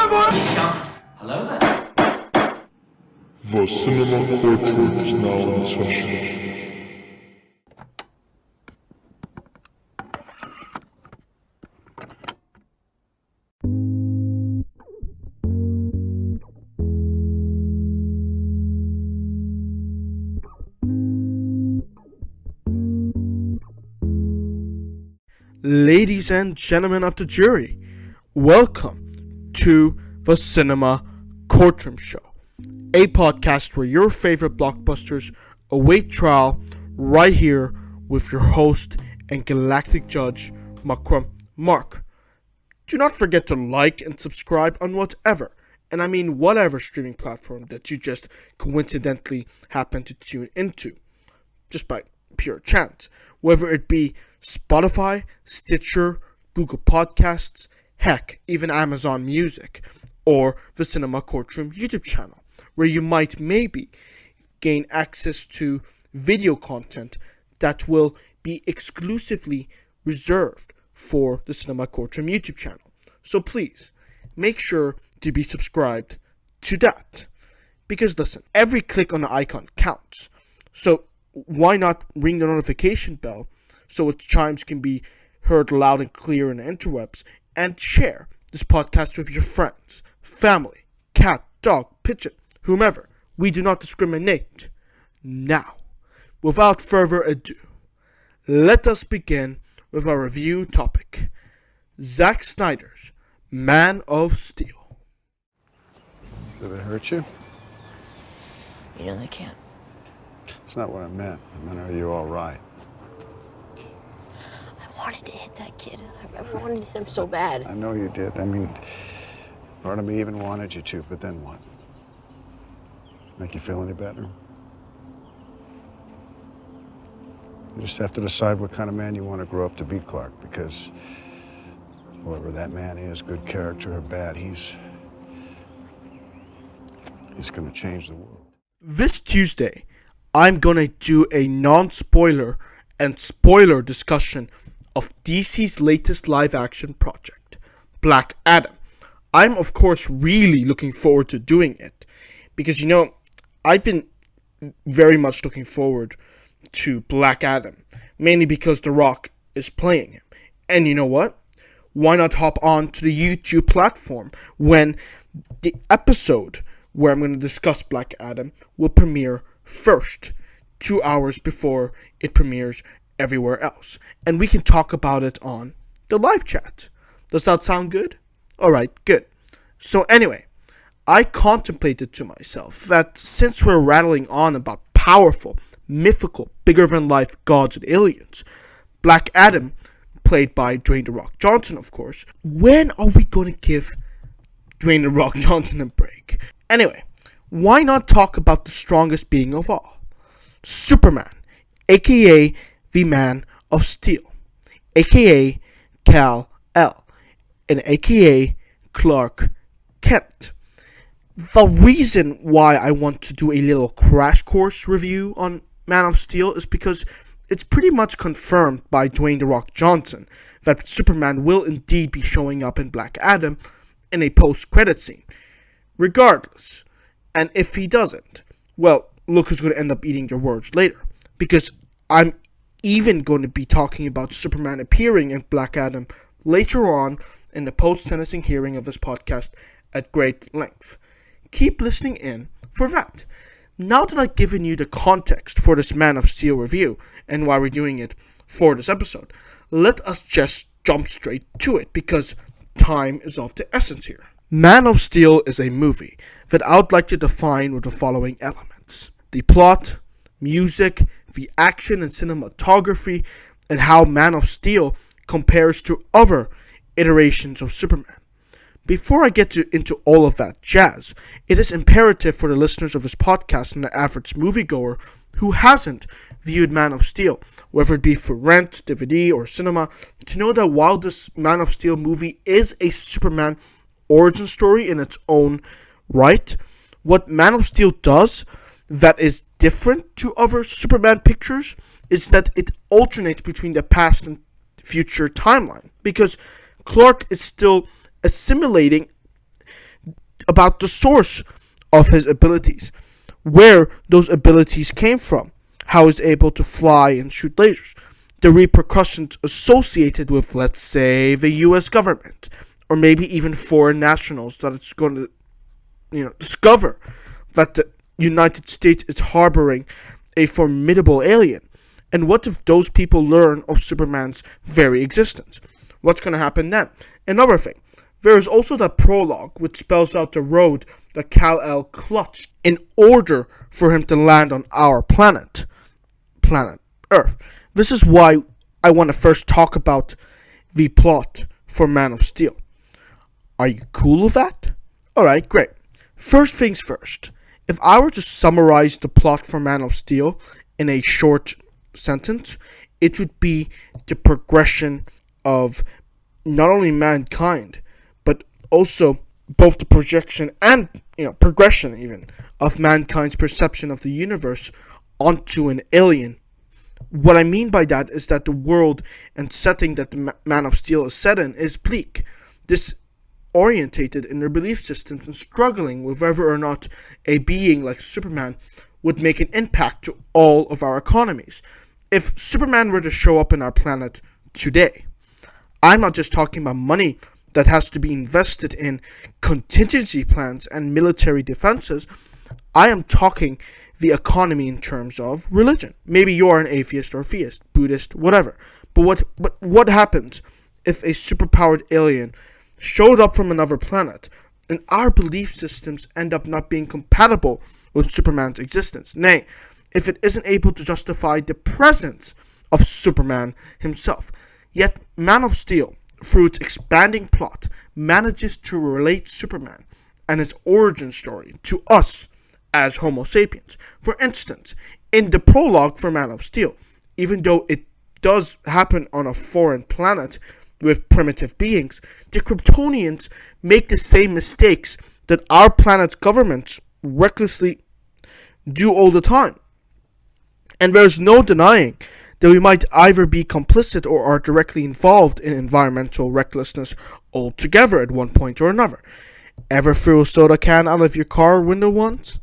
Hello there. The cinema courtroom is now in session. Ladies and gentlemen of the jury, welcome to the Cinema Courtroom Show, a podcast where your favorite blockbusters await trial right here with your host and galactic judge, Makram Mark. Do not forget to like and subscribe on whatever, and I mean whatever streaming platform that you just coincidentally happen to tune into, just by pure chance, whether it be Spotify, Stitcher, Google Podcasts, heck, even Amazon Music, or the Cinema Courtroom YouTube channel, where you might maybe gain access to video content that will be exclusively reserved for the Cinema Courtroom YouTube channel. So please, make sure to be subscribed to that. Because listen, every click on the icon counts. So why not ring the notification bell so its chimes can be heard loud and clear in the interwebs, and share this podcast with your friends, family, cat, dog, pigeon, whomever. We do not discriminate. Now, without further ado, let us begin with our review topic: Zack Snyder's Man of Steel. Did it hurt you? You know they can't. It's not what I meant. I meant, are you all right? I wanted to hit that kid. I wanted to hit him so bad. I know you did. I mean, part of me even wanted you to, but then what? Make you feel any better? You just have to decide what kind of man you want to grow up to be, Clark, because whoever that man is, good character or bad, he's going to change the world. This Tuesday, I'm gonna do a non-spoiler and spoiler discussion of DC's latest live-action project, Black Adam. I'm of course really looking forward to doing it, because I've been very much looking forward to Black Adam, mainly because The Rock is playing him. And you know what? Why not hop on to the YouTube platform when the episode where I'm going to discuss Black Adam will premiere first, 2 hours before it premieres everywhere else. And we can talk about it on the live chat. Does that sound good? Alright, good. So anyway, I contemplated to myself that since we're rattling on about powerful, mythical, bigger-than-life gods and aliens, Black Adam, played by Dwayne "The Rock" Johnson, of course, when are we going to give Dwayne "The Rock" Johnson a break? Anyway, why not talk about the strongest being of all? Superman, aka the Man of Steel, aka Kal-El, and aka Clark Kent. The reason why I want to do a little crash course review on Man of Steel is because it's pretty much confirmed by Dwayne "The Rock" Johnson that Superman will indeed be showing up in Black Adam in a post-credit scene. Regardless, and if he doesn't, well, look who's going to end up eating their words later, because I'm even going to be talking about Superman appearing in Black Adam later on in the post-sentencing hearing of this podcast at great length. Keep listening in for that. Now that I've given you the context for this Man of Steel review and why we're doing it for this episode, let us just jump straight to it, because time is of the essence here. Man of Steel is a movie that I would like to define with the following elements: the plot, music, the action and cinematography, and how Man of Steel compares to other iterations of Superman. Before I get into all of that jazz, it is imperative for the listeners of this podcast and the average moviegoer who hasn't viewed Man of Steel, whether it be for rent, DVD, or cinema, to know that while this Man of Steel movie is a Superman origin story in its own right, what Man of Steel does that is different to other Superman pictures is that it alternates between the past and future timeline, because Clark is still assimilating about the source of his abilities, where those abilities came from, how he's able to fly and shoot lasers, the repercussions associated with, let's say, the US government, or maybe even foreign nationals that it's going to, discover that the United States is harboring a formidable alien. And what if those people learn of Superman's very existence? What's going to happen then? Another thing, there is also that prologue which spells out the road that Kal-El clutched in order for him to land on our planet Earth. This is why I want to first talk about the plot for Man of Steel. Are you cool with that? Alright, great. First things first. If I were to summarize the plot for Man of Steel in a short sentence, it would be the progression of not only mankind, but also both the projection and progression even of mankind's perception of the universe onto an alien. What I mean by that is that the world and setting that the Man of Steel is set in is bleak, disorientated in their belief systems, and struggling with whether or not a being like Superman would make an impact to all of our economies. If Superman were to show up in our planet today, I'm not just talking about money that has to be invested in contingency plans and military defenses. I am talking the economy in terms of religion. Maybe you're an atheist or theist, Buddhist, whatever. But what happens if a superpowered alien showed up from another planet and our belief systems end up not being compatible with Superman's existence? Nay, if it isn't able to justify the presence of Superman himself. Yet Man of Steel, through its expanding plot, manages to relate Superman and his origin story to us as Homo sapiens. For instance, in the prologue for Man of Steel, even though it does happen on a foreign planet with primitive beings, the Kryptonians make the same mistakes that our planet's governments recklessly do all the time. And there's no denying that we might either be complicit or are directly involved in environmental recklessness altogether at one point or another. Ever threw a soda can out of your car window once?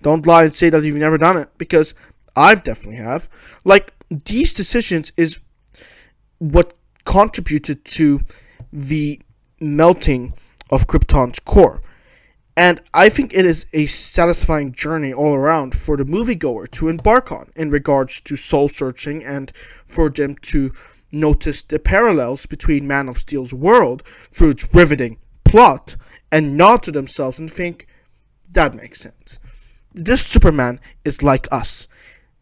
Don't lie and say that you've never done it, because I've definitely have. Like, these decisions is what contributed to the melting of Krypton's core. And I think it is a satisfying journey all around for the moviegoer to embark on in regards to soul searching, and for them to notice the parallels between Man of Steel's world through its riveting plot and nod to themselves and think, that makes sense. This Superman is like us.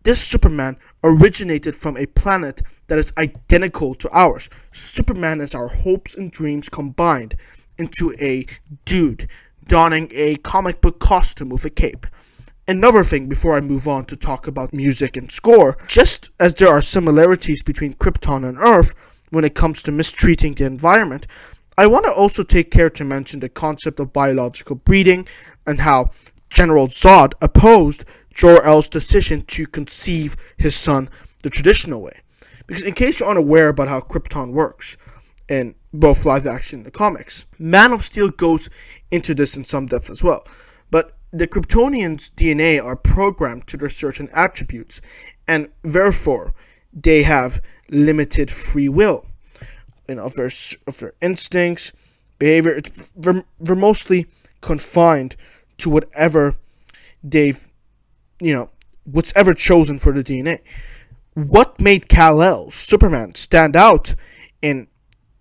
This Superman originated from a planet that is identical to ours. Superman is our hopes and dreams combined into a dude donning a comic book costume with a cape. Another thing before I move on to talk about music and score, just as there are similarities between Krypton and Earth when it comes to mistreating the environment, I want to also take care to mention the concept of biological breeding and how General Zod opposed Jor-El's decision to conceive his son the traditional way. Because in case you're unaware about how Krypton works in both live action and the comics, Man of Steel goes into this in some depth as well. But the Kryptonians' DNA are programmed to their certain attributes, and therefore they have limited free will. Of their instincts, behavior, they're mostly confined to whatever they've, what's ever chosen for the DNA. What made Kal-El, Superman, stand out in,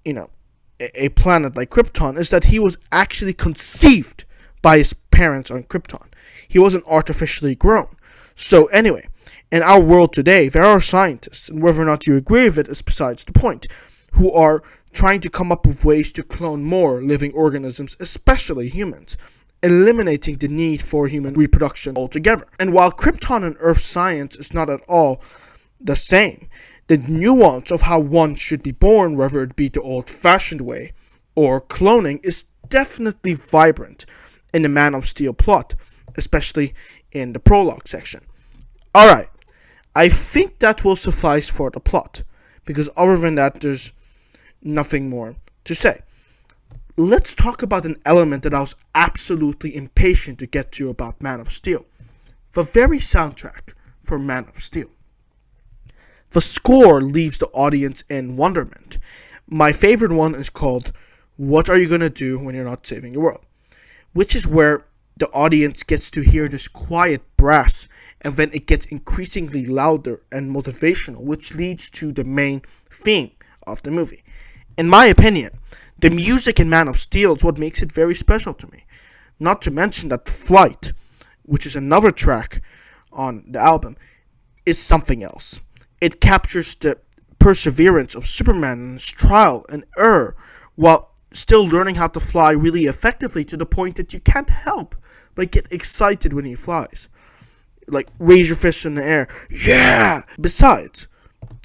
a planet like Krypton is that he was actually conceived by his parents on Krypton. He wasn't artificially grown. So anyway, in our world today, there are scientists, and whether or not you agree with it is besides the point, who are trying to come up with ways to clone more living organisms, especially humans, eliminating the need for human reproduction altogether. And while Krypton and Earth science is not at all the same, the nuance of how one should be born, whether it be the old-fashioned way or cloning, is definitely vibrant in the Man of Steel plot, especially in the prologue section. Alright, I think that will suffice for the plot, because other than that, there's nothing more to say. let's talk about an element that I was absolutely impatient to get to about Man of Steel. The very soundtrack for Man of Steel. The score leaves the audience in wonderment. My favorite one is called What Are You Gonna Do When You're Not Saving the World? Which is where the audience gets to hear this quiet brass, and then it gets increasingly louder and motivational, which leads to the main theme of the movie. In my opinion, the music in Man of Steel is what makes it very special to me. Not to mention that Flight, which is another track on the album, is something else. It captures the perseverance of Superman and his trial and error while still learning how to fly really effectively, to the point that you can't help but get excited when he flies. Like, raise your fist in the air. Yeah! Besides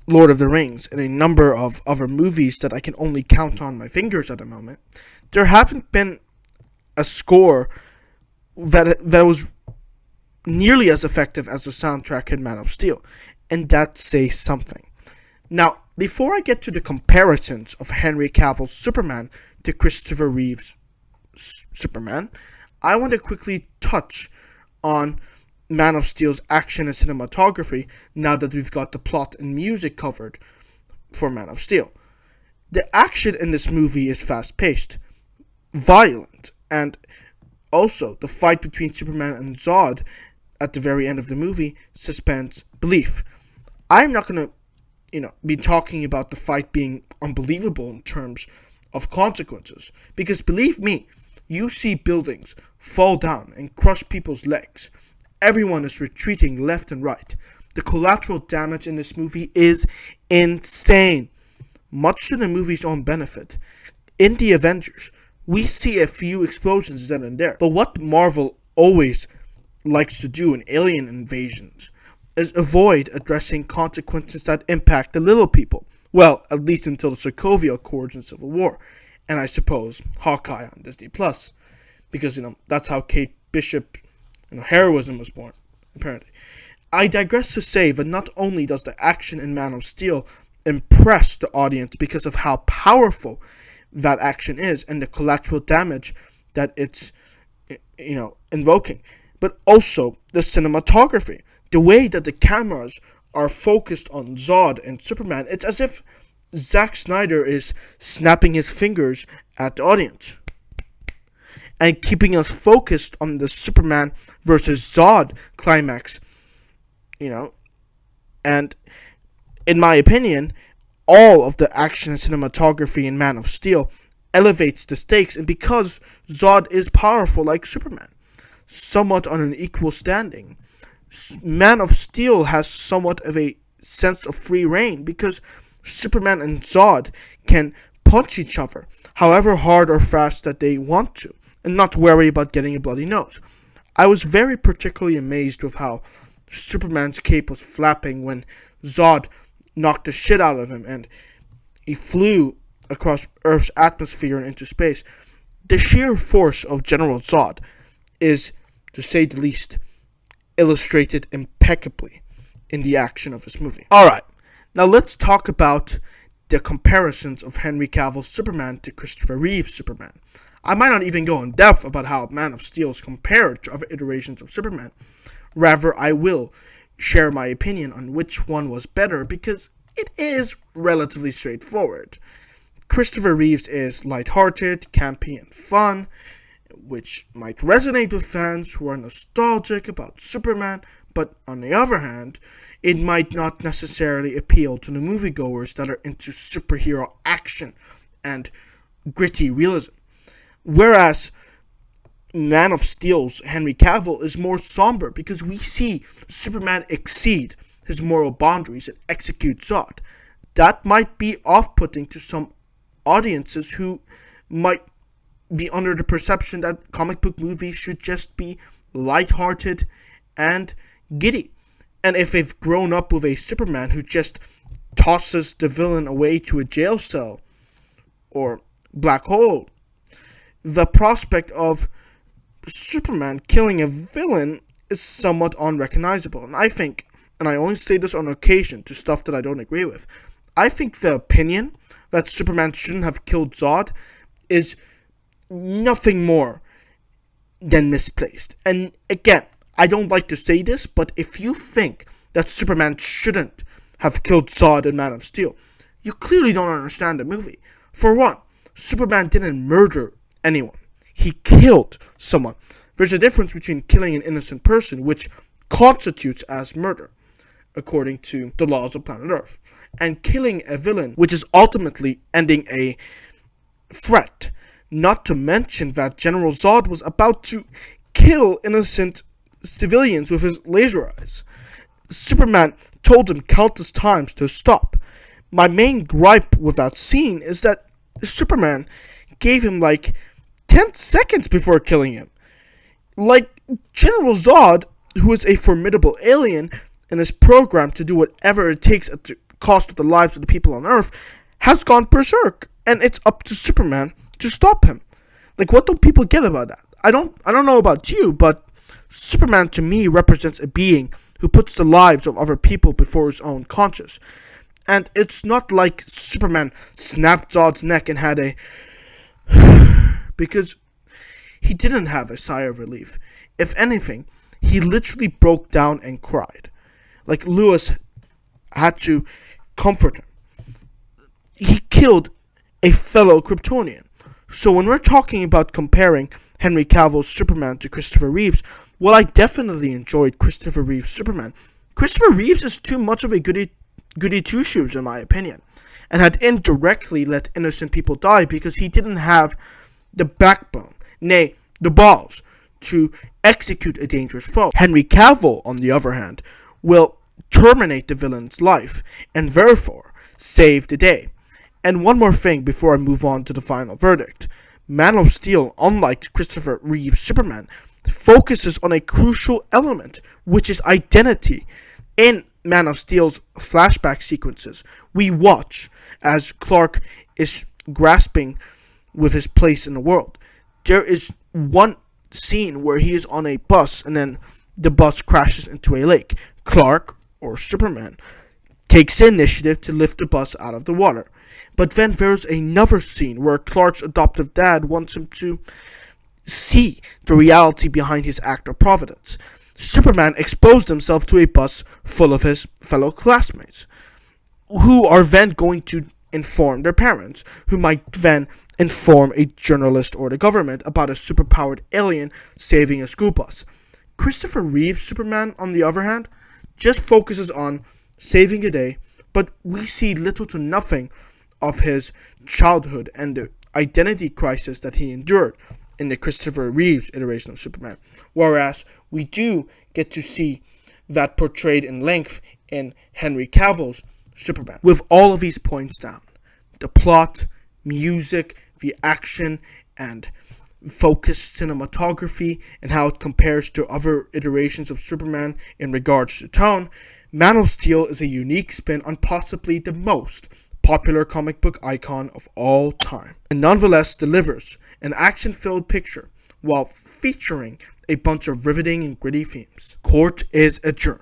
Lord of the Rings and a number of other movies that I can only count on my fingers at the moment, there haven't been a score that was nearly as effective as the soundtrack in Man of Steel. And that says something. Now, before I get to the comparisons of Henry Cavill's Superman to Christopher Reeve's Superman, I want to quickly touch on Man of Steel's action and cinematography now that we've got the plot and music covered for Man of Steel. The action in this movie is fast-paced, violent, and also the fight between Superman and Zod at the very end of the movie suspends belief. I'm not going to be talking about the fight being unbelievable in terms of consequences, because believe me, you see buildings fall down and crush people's legs. Everyone is retreating left and right. The collateral damage in this movie is insane, much to the movie's own benefit. In the Avengers, we see a few explosions then and there, but what Marvel always likes to do in alien invasions is avoid addressing consequences that impact the little people. Well, at least until the Sokovia Accords in Civil War, and I suppose Hawkeye on Disney Plus, because that's how Kate Bishop heroism was born, apparently. I digress to say that not only does the action in Man of Steel impress the audience because of how powerful that action is and the collateral damage that it's invoking, but also the cinematography. The way that the cameras are focused on Zod and Superman, it's as if Zack Snyder is snapping his fingers at the audience and keeping us focused on the Superman versus Zod climax, and in my opinion, all of the action and cinematography in Man of Steel elevates the stakes, and because Zod is powerful like Superman, somewhat on an equal standing, Man of Steel has somewhat of a sense of free reign because Superman and Zod can punch each other however hard or fast that they want to and not worry about getting a bloody nose. I was very particularly amazed with how Superman's cape was flapping when Zod knocked the shit out of him and he flew across Earth's atmosphere and into space. The sheer force of General Zod is, to say the least, illustrated impeccably in the action of this movie. Alright, now let's talk about the comparisons of Henry Cavill's Superman to Christopher Reeve's Superman. I might not even go in depth about how Man of Steel is compared to other iterations of Superman. Rather, I will share my opinion on which one was better because it is relatively straightforward. Christopher Reeve's is lighthearted, campy, and fun, which might resonate with fans who are nostalgic about Superman, but on the other hand, it might not necessarily appeal to the moviegoers that are into superhero action and gritty realism. Whereas Man of Steel's Henry Cavill is more somber because we see Superman exceed his moral boundaries and execute Zod. That might be off-putting to some audiences who might be under the perception that comic book movies should just be lighthearted and giddy. And if they've grown up with a Superman who just tosses the villain away to a jail cell or black hole, the prospect of Superman killing a villain is somewhat unrecognizable. And I think, and I only say this on occasion to stuff that I don't agree with, I think the opinion that Superman shouldn't have killed Zod is nothing more than misplaced. And again, I don't like to say this, but if you think that Superman shouldn't have killed Zod in Man of Steel, you clearly don't understand the movie. For one, Superman didn't murder anyone. He killed someone. There's a difference between killing an innocent person, which constitutes as murder, according to the laws of planet Earth, and killing a villain, which is ultimately ending a threat. Not to mention that General Zod was about to kill innocent civilians with his laser eyes. Superman told him countless times to stop. My main gripe with that scene is that Superman gave him like 10 seconds before killing him. Like, General Zod, who is a formidable alien and is programmed to do whatever it takes at the cost of the lives of the people on Earth, has gone berserk, and it's up to Superman to stop him. Like, what don't people get about that? I don't know about you, but Superman to me represents a being who puts the lives of other people before his own conscience. And it's not like Superman snapped Zod's neck and had a because he didn't have a sigh of relief. If anything, he literally broke down and cried. Like, Lewis had to comfort him. He killed a fellow Kryptonian. So when we're talking about comparing Henry Cavill's Superman to Christopher Reeves, well, I definitely enjoyed Christopher Reeves' Superman. Christopher Reeves is too much of a goody two-shoes, in my opinion, and had indirectly let innocent people die because he didn't have the backbone, nay, the balls, to execute a dangerous foe. Henry Cavill, on the other hand, will terminate the villain's life, and therefore save the day. And one more thing before I move on to the final verdict. Man of Steel, unlike Christopher Reeve's Superman, focuses on a crucial element, which is identity. In Man of Steel's flashback sequences, we watch as Clark is grasping with his place in the world. There is one scene where he is on a bus and then the bus crashes into a lake. Clark, or Superman, takes the initiative to lift the bus out of the water. But then there's another scene where Clark's adoptive dad wants him to see the reality behind his act of providence. Superman exposed himself to a bus full of his fellow classmates, who are then going to inform their parents, who might then inform a journalist or the government about a superpowered alien saving a school bus. Christopher Reeve's Superman, on the other hand, just focuses on saving a day, but we see little to nothing of his childhood and the identity crisis that he endured in the Christopher Reeves iteration of Superman, whereas we do get to see that portrayed in length in Henry Cavill's Superman. With all of these points down, the plot, music, the action, and focused cinematography, and how it compares to other iterations of Superman in regards to tone, Man of Steel is a unique spin on possibly the most popular comic book icon of all time, and nonetheless delivers an action-filled picture while featuring a bunch of riveting and gritty themes. Court is adjourned.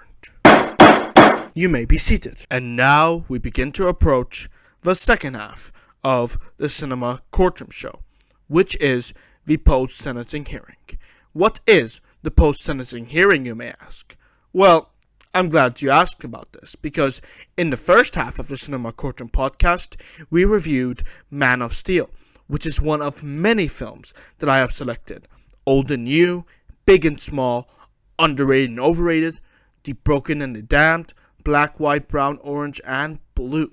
You may be seated. And now we begin to approach the second half of the Cinema Courtroom show, which is the post-sentencing hearing. What is the post-sentencing hearing, you may ask? Well, I'm glad you asked about this, because in the first half of the Cinema Courtroom podcast, we reviewed Man of Steel, which is one of many films that I have selected. Old and new, big and small, underrated and overrated, the broken and the damned, black, white, brown, orange, and blue.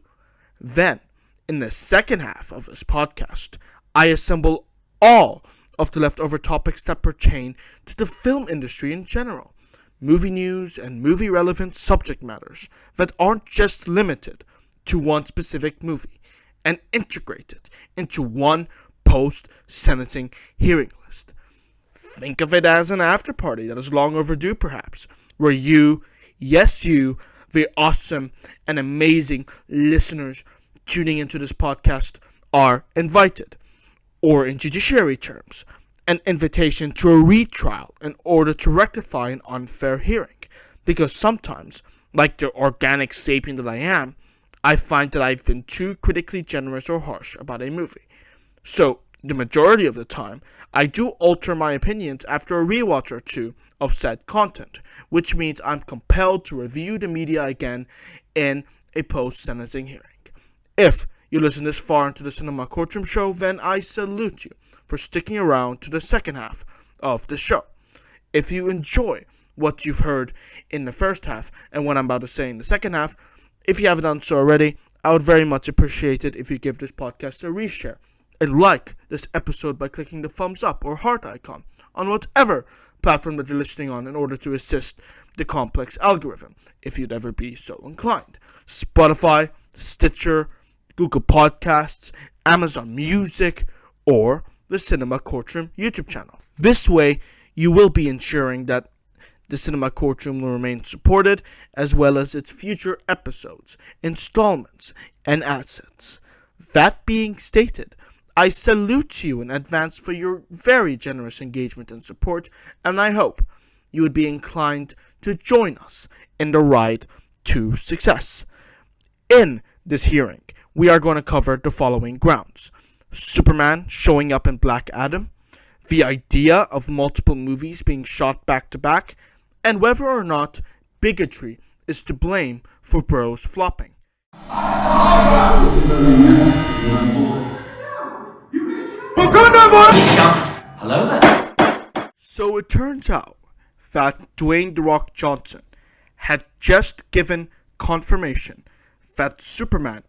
Then, in the second half of this podcast, I assemble all of the leftover topics that pertain to the film industry in general. Movie news and movie-relevant subject matters that aren't just limited to one specific movie, and integrated into one post-sentencing hearing list. Think of it as an after-party that is long overdue, perhaps, where you, yes you, the awesome and amazing listeners tuning into this podcast, are invited, or in judiciary terms, an invitation to a retrial in order to rectify an unfair hearing. Because sometimes, like the organic sapien that I am, I find that I've been too critically generous or harsh about a movie. So, the majority of the time, I do alter my opinions after a rewatch or two of said content, which means I'm compelled to review the media again in a post-sentencing hearing. If you listen this far into the Cinema Courtroom show, then I salute you for sticking around to the second half of the show. If you enjoy what you've heard in the first half and what I'm about to say in the second half, if you haven't done so already, I would very much appreciate it if you give this podcast a reshare and like this episode by clicking the thumbs up or heart icon on whatever platform that you're listening on in order to assist the complex algorithm, if you'd ever be so inclined. Spotify, Stitcher, Google Podcasts, Amazon Music, or the Cinema Courtroom YouTube channel. This way, you will be ensuring that the Cinema Courtroom will remain supported, as well as its future episodes, installments, and assets. That being stated, I salute you in advance for your very generous engagement and support, and I hope you would be inclined to join us in the ride to success. In this hearing, we are going to cover the following grounds: Superman showing up in Black Adam, the idea of multiple movies being shot back to back, and whether or not bigotry is to blame for Bros flopping. Hello there. So it turns out that Dwayne "The Rock" Johnson had just given confirmation that Superman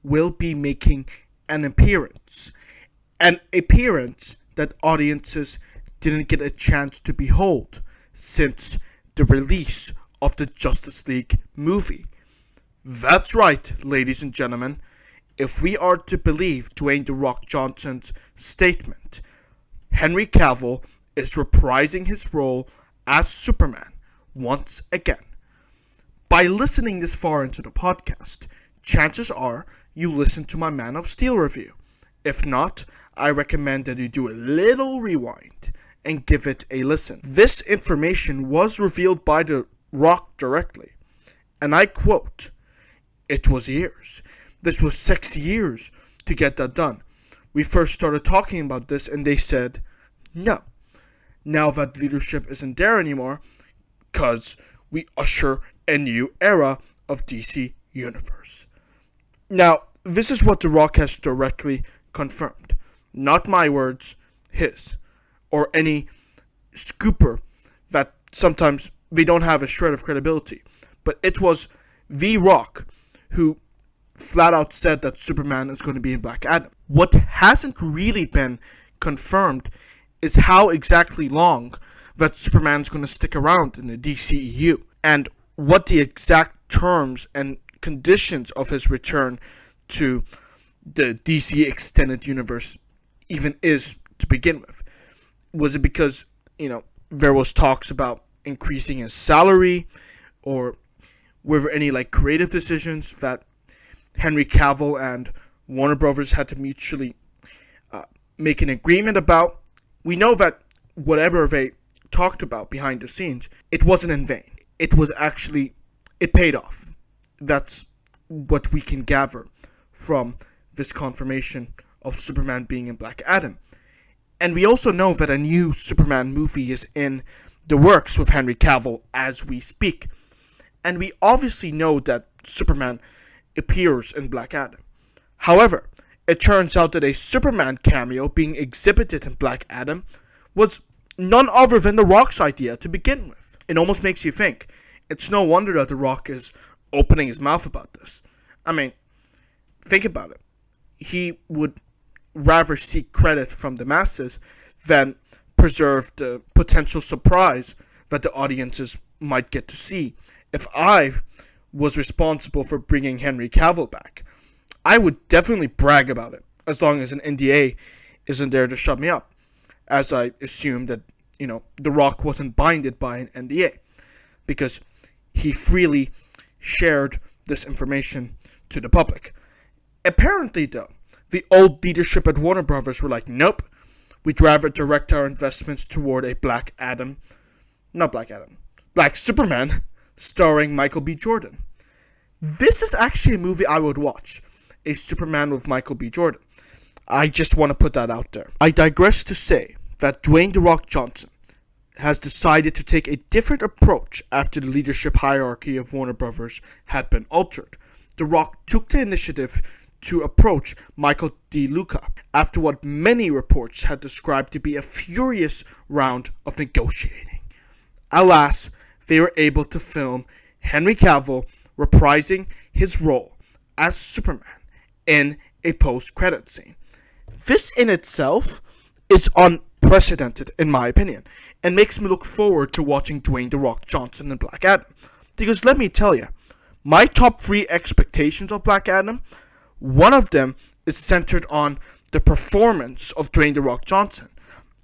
will be making an appearance that audiences didn't get a chance to behold since the release of the Justice League movie. That's right, ladies and gentlemen. If we are to believe Dwayne "The Rock" Johnson's statement, Henry Cavill is reprising his role as Superman once again. By listening this far into the podcast, chances are you listen to my Man of Steel review. If not, I recommend that you do a little rewind and give it a listen. This information was revealed by The Rock directly, and I quote, "It was years. This was 6 years to get that done. We first started talking about this and they said, no. Now that leadership isn't there anymore, cause we usher a new era of DC Universe." Now, this is what The Rock has directly confirmed. Not my words, his. Or any scooper that sometimes they don't have a shred of credibility. But it was The Rock who flat out said that Superman is going to be in Black Adam. What hasn't really been confirmed is how exactly long that Superman's going to stick around in the DCEU, and what the exact terms and conditions of his return to the DC Extended Universe even is to begin with. Was it because, there was talks about increasing his salary, or were there any creative decisions that Henry Cavill and Warner Brothers had to mutually make an agreement about? We know that whatever they talked about behind the scenes, it wasn't in vain. It paid off. That's what we can gather from this confirmation of Superman being in Black Adam. And we also know that a new Superman movie is in the works with Henry Cavill as we speak. And we obviously know that Superman appears in Black Adam. However, it turns out that a Superman cameo being exhibited in Black Adam was none other than The Rock's idea to begin with. It almost makes you think, it's no wonder that The Rock is opening his mouth about this. I mean, think about it. He would rather seek credit from the masses than preserve the potential surprise that the audiences might get to see. If I was responsible for bringing Henry Cavill back, I would definitely brag about it, as long as an NDA isn't there to shut me up, as I assume that, The Rock wasn't binded by an NDA, because he freely shared this information to the public. Apparently, though, the old leadership at Warner Brothers were like, nope, we'd rather direct our investments toward a Black Superman, starring Michael B. Jordan. This is actually a movie I would watch, a Superman with Michael B. Jordan. I just want to put that out there. I digress to say that Dwayne "The Rock" Johnson has decided to take a different approach after the leadership hierarchy of Warner Brothers had been altered. The Rock took the initiative to approach Michael D. Luca after what many reports had described to be a furious round of negotiating. Alas, they were able to film Henry Cavill reprising his role as Superman in a post-credit scene. This in itself is unprecedented, in my opinion, and makes me look forward to watching Dwayne "The Rock" Johnson in Black Adam. Because let me tell you, my top 3 expectations of Black Adam, one of them is centered on the performance of Dwayne "The Rock" Johnson.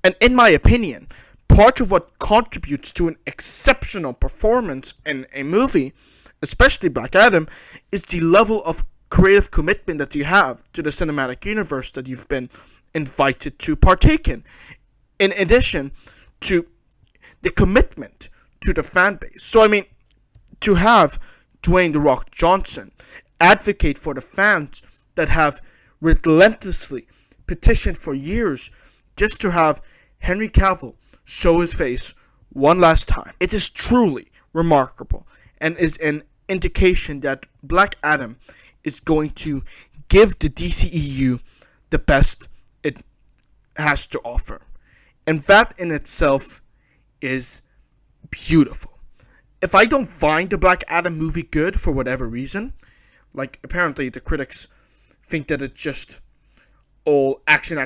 And in my opinion, part of what contributes to an exceptional performance in a movie, especially Black Adam, is the level of creative commitment that you have to the cinematic universe that you've been invited to partake in addition to the commitment to the fan base. So, I mean, to have Dwayne "The Rock" Johnson advocate for the fans that have relentlessly petitioned for years just to have Henry Cavill show his face one last time. It is truly remarkable and is an indication that Black Adam is going to give the DCEU the best it has to offer. And that in itself is beautiful. If I don't find the Black Adam movie good for whatever reason, like apparently the critics think that it's just all action,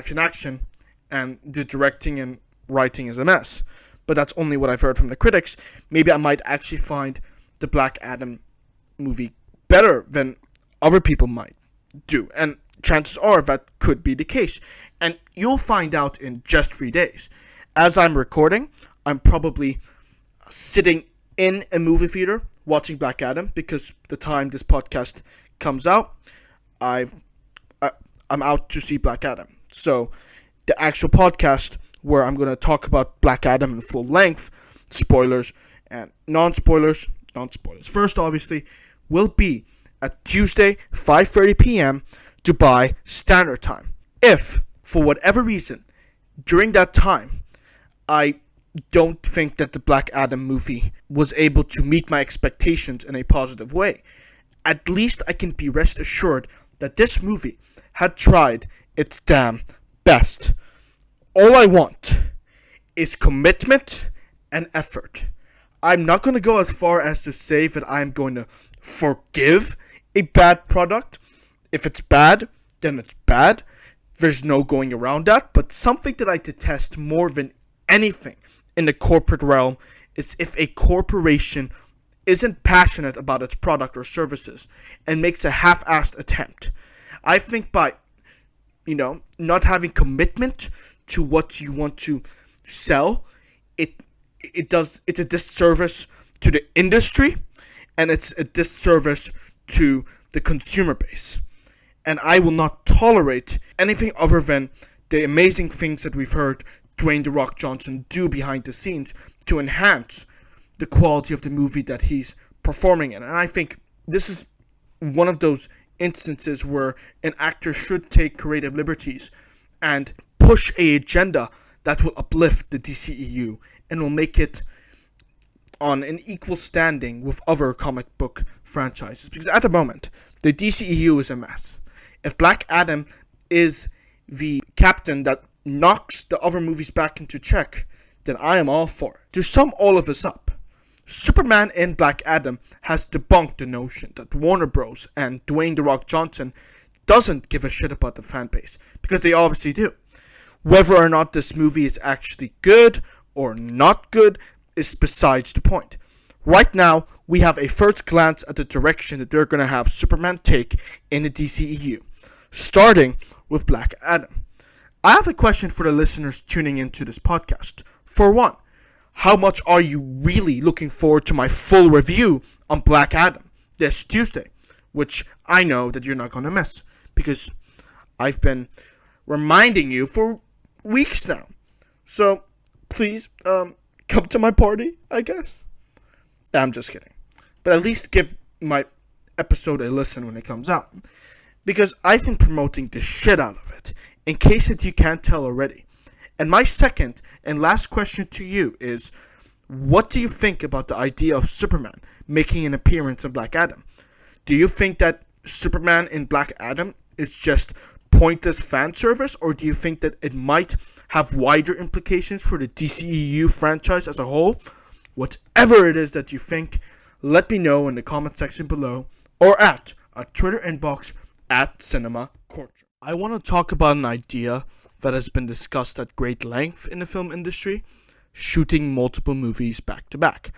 and the directing and writing is a mess. But that's only what I've heard from the critics. Maybe I might actually find the Black Adam movie better than other people might do. And chances are that could be the case. And you'll find out in just 3 days. As I'm recording, I'm probably sitting in a movie theater watching Black Adam, because the time this podcast comes out, I'm out to see Black Adam. So the actual podcast where I'm going to talk about Black Adam in full length, spoilers and non-spoilers first obviously, will be at Tuesday, 5:30 p.m. Dubai Standard Time. If, for whatever reason, during that time, I don't think that the Black Adam movie was able to meet my expectations in a positive way, at least I can be rest assured that this movie had tried its damn best. All I want is commitment and effort. I'm not going to go as far as to say that I'm going to forgive a bad product. If it's bad, then it's bad. There's no going around that. But something that I detest more than anything in the corporate realm is if a corporation isn't passionate about its product or services and makes a half-assed attempt. I think by, not having commitment to what you want to sell, it's a disservice to the industry, and it's a disservice to the consumer base. And I will not tolerate anything other than the amazing things that we've heard Dwayne "The Rock" Johnson do behind the scenes to enhance the quality of the movie that he's performing in. And I think this is one of those instances where an actor should take creative liberties and push an agenda that will uplift the DCEU and will make it on an equal standing with other comic book franchises. Because at the moment, the DCEU is a mess. If Black Adam is the captain that knocks the other movies back into check, then I am all for it. To sum all of this up, Superman in Black Adam has debunked the notion that Warner Bros. And Dwayne "The Rock" Johnson doesn't give a shit about the fan base, because they obviously do. Whether or not this movie is actually good or not good is besides the point. Right now, we have a first glance at the direction that they're going to have Superman take in the DCEU, starting with Black Adam. I have a question for the listeners tuning into this podcast. For one, how much are you really looking forward to my full review on Black Adam this Tuesday? Which I know that you're not going to miss, because I've been reminding you for weeks now. So, please, come to my party, I guess. I'm just kidding. But at least give my episode a listen when it comes out, because I've been promoting the shit out of it in case that you can't tell already. And my second and last question to you is, what do you think about the idea of Superman making an appearance in Black Adam? Do you think that Superman in Black Adam is just pointless fan service, or do you think that it might have wider implications for the DCEU franchise as a whole? Whatever it is that you think, let me know in the comment section below or at our Twitter inbox at Cinema Courtroom. I want to talk about an idea that has been discussed at great length in the film industry: shooting multiple movies back to back.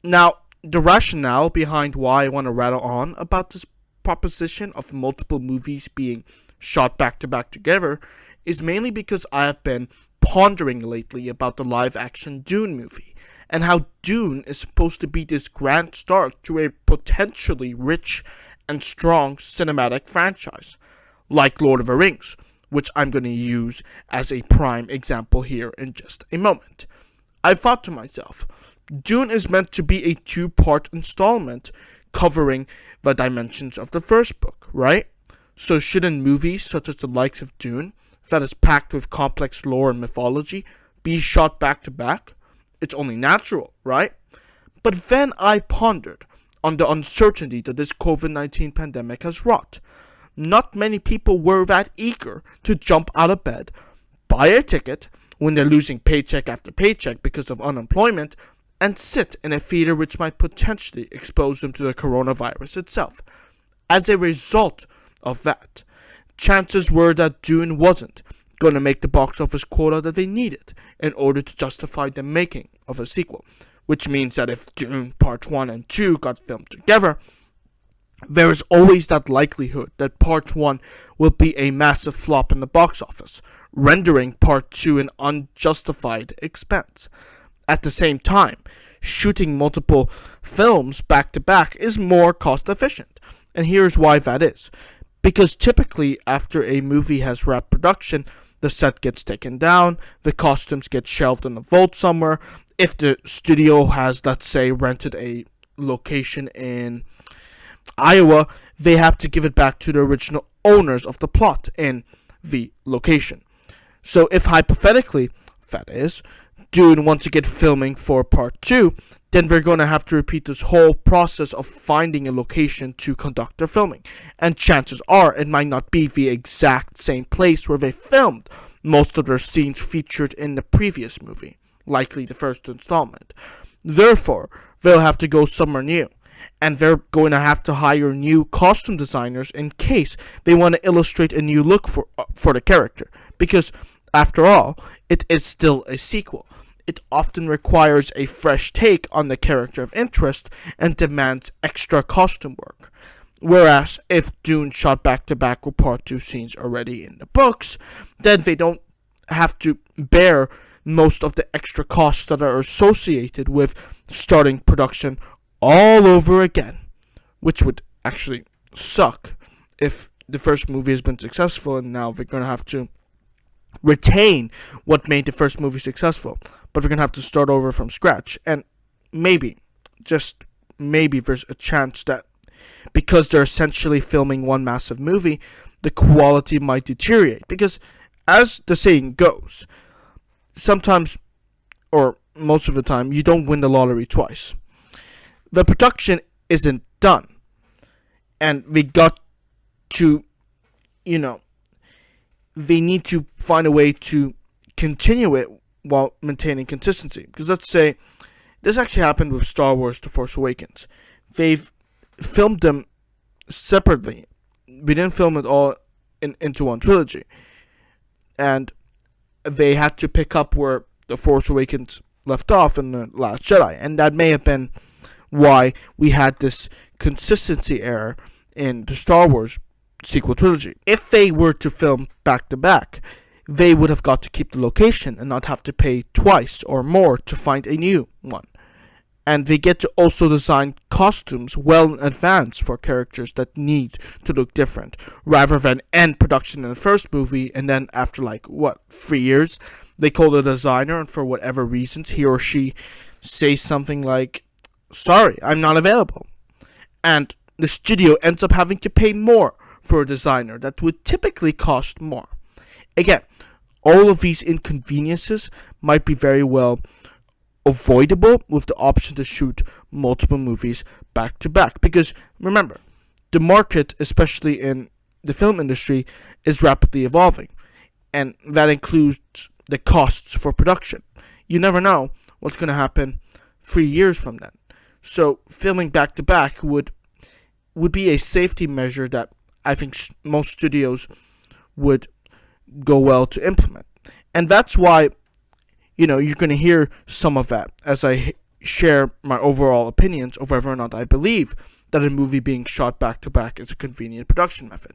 Now, the rationale behind why I want to rattle on about this proposition of multiple movies being shot back to back together is mainly because I have been pondering lately about the live action Dune movie, and how Dune is supposed to be this grand start to a potentially rich and strong cinematic franchise, like Lord of the Rings, which I'm going to use as a prime example here in just a moment. I thought to myself, Dune is meant to be a two-part installment covering the dimensions of the first book, right? So shouldn't movies such as the likes of Dune, that is packed with complex lore and mythology, be shot back to back? It's only natural, right? But then I pondered on the uncertainty that this COVID-19 pandemic has wrought. Not many people were that eager to jump out of bed, buy a ticket when they're losing paycheck after paycheck because of unemployment, and sit in a theater which might potentially expose them to the coronavirus itself. As a result of that, chances were that Dune wasn't going to make the box office quota that they needed in order to justify the making of a sequel, which means that if Dune Part 1 and 2 got filmed together, there is always that likelihood that Part 1 will be a massive flop in the box office, rendering Part 2 an unjustified expense. At the same time, shooting multiple films back to back is more cost efficient, and here's why that is. Because typically, after a movie has wrapped production, the set gets taken down, the costumes get shelved in a vault somewhere. If the studio has, let's say, rented a location in Iowa, they have to give it back to the original owners of the plot in the location. So if hypothetically, that is, Dune wants to get filming for Part 2, then they're going to have to repeat this whole process of finding a location to conduct their filming. And chances are it might not be the exact same place where they filmed most of their scenes featured in the previous movie, likely the first installment. Therefore, they'll have to go somewhere new, and they're going to have to hire new costume designers in case they want to illustrate a new look for the character. Because, after all, it is still a sequel. It often requires a fresh take on the character of interest and demands extra costume work. Whereas if Dune shot back to back with Part 2 scenes already in the books, then they don't have to bear most of the extra costs that are associated with starting production all over again, which would actually suck if the first movie has been successful and now they're going to have to retain what made the first movie successful, but we're going to have to start over from scratch. And maybe, just maybe, there's a chance that because they're essentially filming one massive movie, the quality might deteriorate. Because, as the saying goes, sometimes, or most of the time, you don't win the lottery twice. The production isn't done, and we got to, they need to find a way to continue it while maintaining consistency. Because let's say, this actually happened with Star Wars The Force Awakens. They've filmed them separately. We didn't film it all into one trilogy. And they had to pick up where The Force Awakens left off in The Last Jedi. And that may have been why we had this consistency error in the Star Wars sequel trilogy. If they were to film back to back, they would have got to keep the location and not have to pay twice or more to find a new one. And they get to also design costumes well in advance for characters that need to look different, rather than end production in the first movie and then after 3 years, they call the designer and for whatever reasons he or she says something like, "Sorry, I'm not available." And the studio ends up having to pay more for a designer that would typically cost more. Again, all of these inconveniences might be very well avoidable with the option to shoot multiple movies back to back. Because remember, the market, especially in the film industry, is rapidly evolving, and that includes the costs for production. You never know what's going to happen 3 years from then. So filming back to back would be a safety measure that I think most studios would go well to implement. And that's why, you're going to hear some of that as I share my overall opinions of whether or not I believe that a movie being shot back to back is a convenient production method.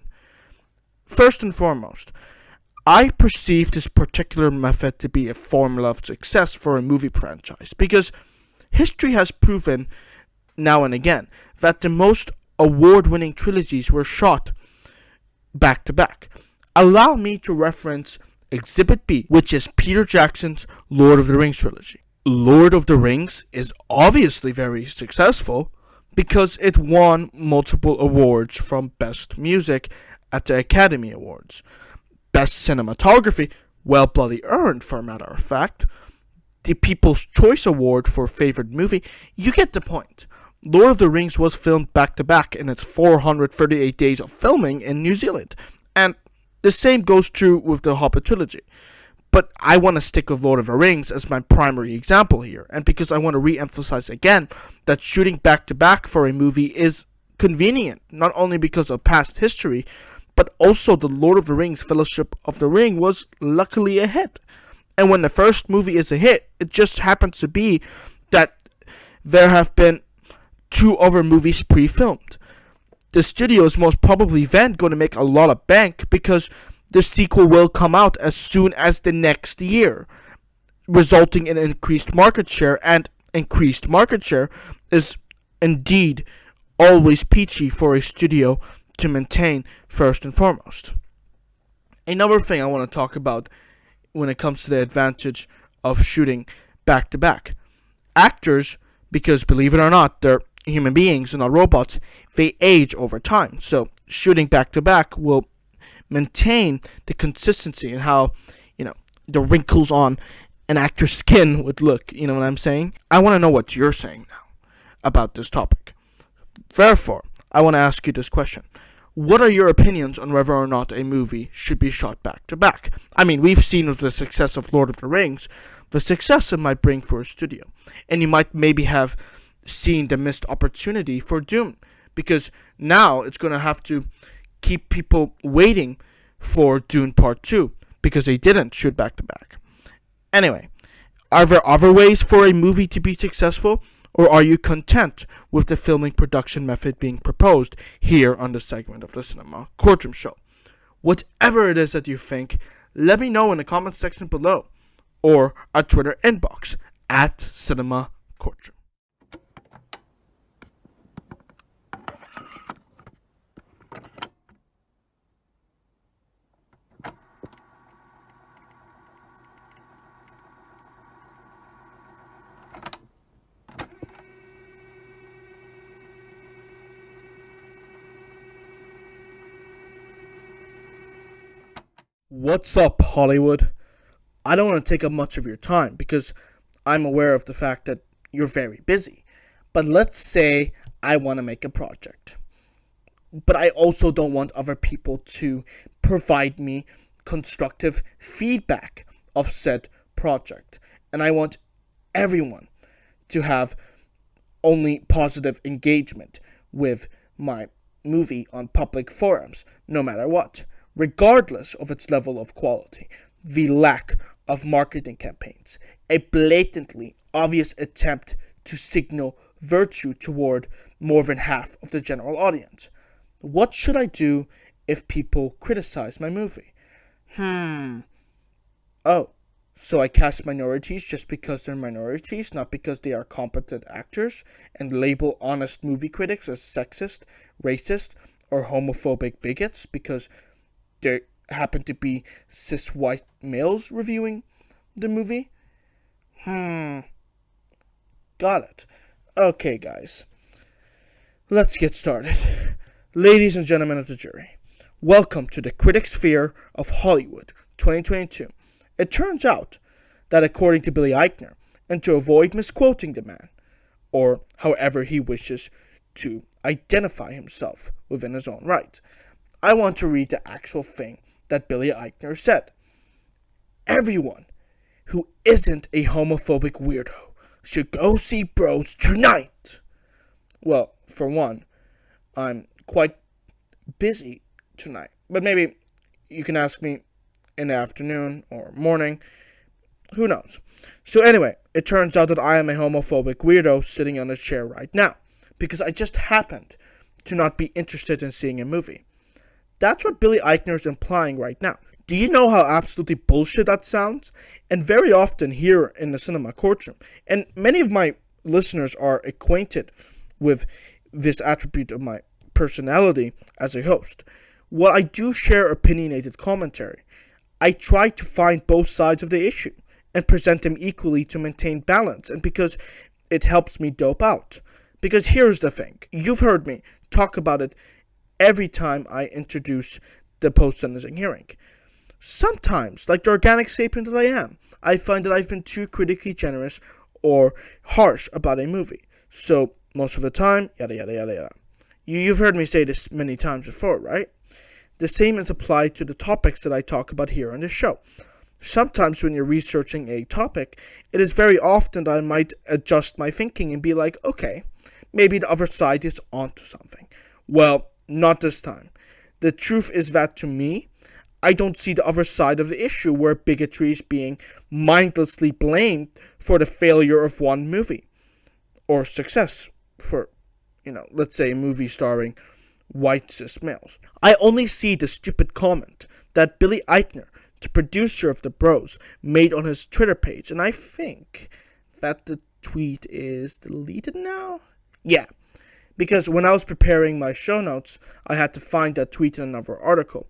First and foremost, I perceive this particular method to be a formula of success for a movie franchise because history has proven now and again that the most award-winning trilogies were shot back to back. Allow me to reference Exhibit B, which is Peter Jackson's Lord of the Rings trilogy. Lord of the Rings is obviously very successful because it won multiple awards, from Best Music at the Academy Awards. Best Cinematography, well bloody earned for a matter of fact. The People's Choice Award for Favorite Movie. You get the point. Lord of the Rings was filmed back to back in its 438 days of filming in New Zealand. And the same goes true with the Hobbit trilogy. But I want to stick with Lord of the Rings as my primary example here, and because I want to re-emphasize again that shooting back to back for a movie is convenient, not only because of past history, but also the Lord of the Rings Fellowship of the Ring was luckily a hit. And when the first movie is a hit, it just happens to be that there have been 2 other movies pre-filmed. The studio is most probably then going to make a lot of bank because the sequel will come out as soon as the next year, resulting in increased market share, and increased market share is indeed always peachy for a studio to maintain first and foremost. Another thing I want to talk about when it comes to the advantage of shooting back to back. Actors, because believe it or not, they're human beings and not robots, they age over time. So shooting back to back will maintain the consistency in how, the wrinkles on an actor's skin would look. You know what I'm saying? I want to know what you're saying now about this topic. Therefore, I want to ask you this question. What are your opinions on whether or not a movie should be shot back to back? I mean, we've seen with the success of Lord of the Rings, the success it might bring for a studio. And you might maybe have seen the missed opportunity for Dune, because now it's going to have to keep people waiting for Dune Part 2 because they didn't shoot back to back. Anyway, are there other ways for a movie to be successful, or are you content with the filming production method being proposed here on this segment of the Cinema Courtroom Show? Whatever it is that you think, let me know in the comments section below or our Twitter inbox at Cinema Courtroom. What's up, Hollywood? I don't want to take up much of your time because I'm aware of the fact that you're very busy. But let's say I want to make a project. But I also don't want other people to provide me constructive feedback of said project. And I want everyone to have only positive engagement with my movie on public forums, no matter what. Regardless of its level of quality, the lack of marketing campaigns, a blatantly obvious attempt to signal virtue toward more than half of the general audience. What should I do if people criticize my movie? Oh, so I cast minorities just because they're minorities, not because they are competent actors, and label honest movie critics as sexist, racist, or homophobic bigots because there happen to be cis white males reviewing the movie? Got it. Okay, guys. Let's get started. Ladies and gentlemen of the jury, welcome to the Critic Sphere of Hollywood 2022. It turns out that according to Billy Eichner, and to avoid misquoting the man, or however he wishes to identify himself within his own right, I want to read the actual thing that Billy Eichner said. Everyone who isn't a homophobic weirdo should go see Bros tonight. Well, for one, I'm quite busy tonight, but maybe you can ask me in the afternoon or morning. Who knows? So anyway, it turns out that I am a homophobic weirdo sitting on a chair right now, because I just happened to not be interested in seeing a movie. That's what Billy Eichner is implying right now. Do you know how absolutely bullshit that sounds? And very often here in the cinema courtroom, and many of my listeners are acquainted with this attribute of my personality as a host. While I do share opinionated commentary, I try to find both sides of the issue and present them equally to maintain balance, and because it helps me dope out. Because here's the thing, you've heard me talk about it every time I introduce the post-sentencing hearing. Sometimes, like the organic sapient that I am, I find that I've been too critically generous or harsh about a movie. So, most of the time, yada yada yada yada. You've heard me say this many times before, right? The same is applied to the topics that I talk about here on the show. Sometimes when you're researching a topic, it is very often that I might adjust my thinking and be like, okay, maybe the other side is onto something. Well, not this time. The truth is that to me, I don't see the other side of the issue where bigotry is being mindlessly blamed for the failure of one movie. Or success for, let's say a movie starring white cis males. I only see the stupid comment that Billy Eichner, the producer of the Bros, made on his Twitter page, and I think that the tweet is deleted now? Yeah, because when I was preparing my show notes, I had to find that tweet in another article.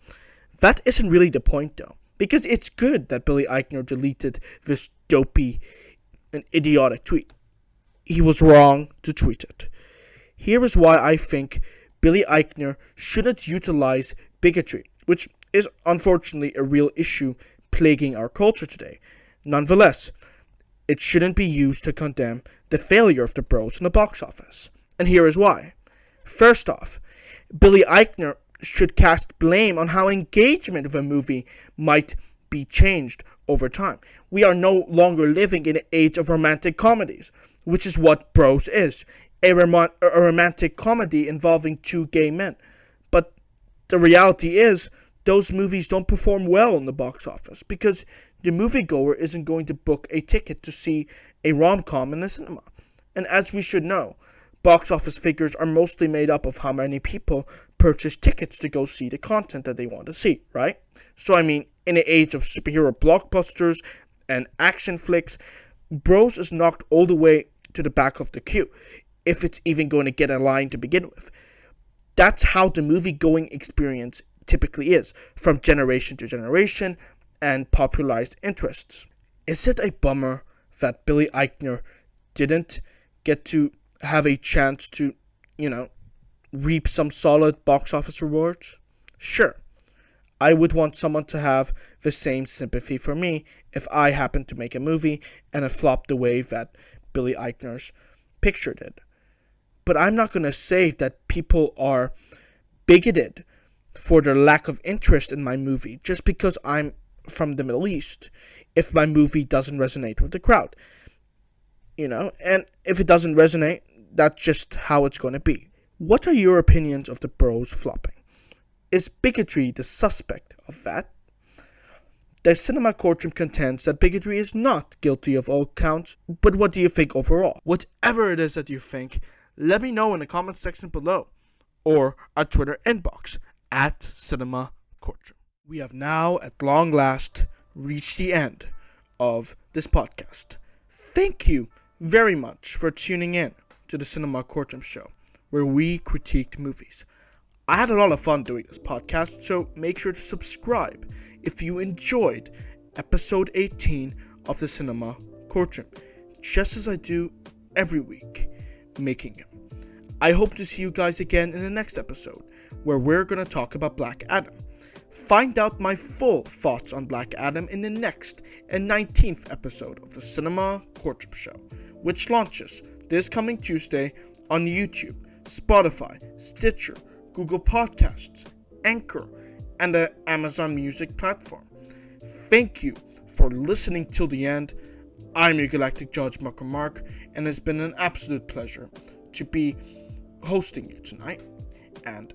That isn't really the point though, because it's good that Billy Eichner deleted this dopey and idiotic tweet. He was wrong to tweet it. Here is why I think Billy Eichner shouldn't utilize bigotry, which is unfortunately a real issue plaguing our culture today. Nonetheless, it shouldn't be used to condemn the failure of the Bros in the box office. And here is why. First off, Billy Eichner should cast blame on how engagement of a movie might be changed over time. We are no longer living in an age of romantic comedies, which is what Bros is. A romantic comedy involving two gay men. But the reality is, those movies don't perform well in the box office because the moviegoer isn't going to book a ticket to see a rom-com in the cinema. And as we should know, box office figures are mostly made up of how many people purchase tickets to go see the content that they want to see, right? So I mean, in the age of superhero blockbusters and action flicks, Bros is knocked all the way to the back of the queue, if it's even going to get a line to begin with. That's how the movie-going experience typically is, from generation to generation, and popularized interests. Is it a bummer that Billy Eichner didn't get to have a chance to, reap some solid box office rewards? Sure. I would want someone to have the same sympathy for me if I happened to make a movie and it flopped the way that Billy Eichner's picture did. But I'm not going to say that people are bigoted for their lack of interest in my movie just because I'm from the Middle East if my movie doesn't resonate with the crowd. And if it doesn't resonate, that's just how it's going to be. What are your opinions of the Bros flopping? Is bigotry the suspect of that? The Cinema Courtroom contends that bigotry is not guilty of all counts, but what do you think overall? Whatever it is that you think, let me know in the comment section below, or our Twitter inbox, @Cinema Courtroom. We have now, at long last, reached the end of this podcast. Thank you very much for tuning in to the Cinema Courtroom show, where we critiqued movies. I had a lot of fun doing this podcast, so make sure to subscribe if you enjoyed episode 18 of the Cinema Courtroom, just as I do every week, making them. I hope to see you guys again in the next episode, where we're going to talk about Black Adam. Find out my full thoughts on Black Adam in the next and 19th episode of the Cinema Courtroom Show, which launches this coming Tuesday on YouTube, Spotify, Stitcher, Google Podcasts, Anchor, and the Amazon Music platform. Thank you for listening till the end. I'm your Galactic Judge, Mark, and it's been an absolute pleasure to be hosting you tonight. And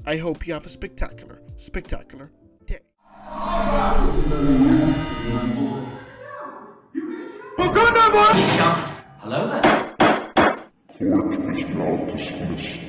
I hope you have a spectacular day. Hello there. Court is now dismissed.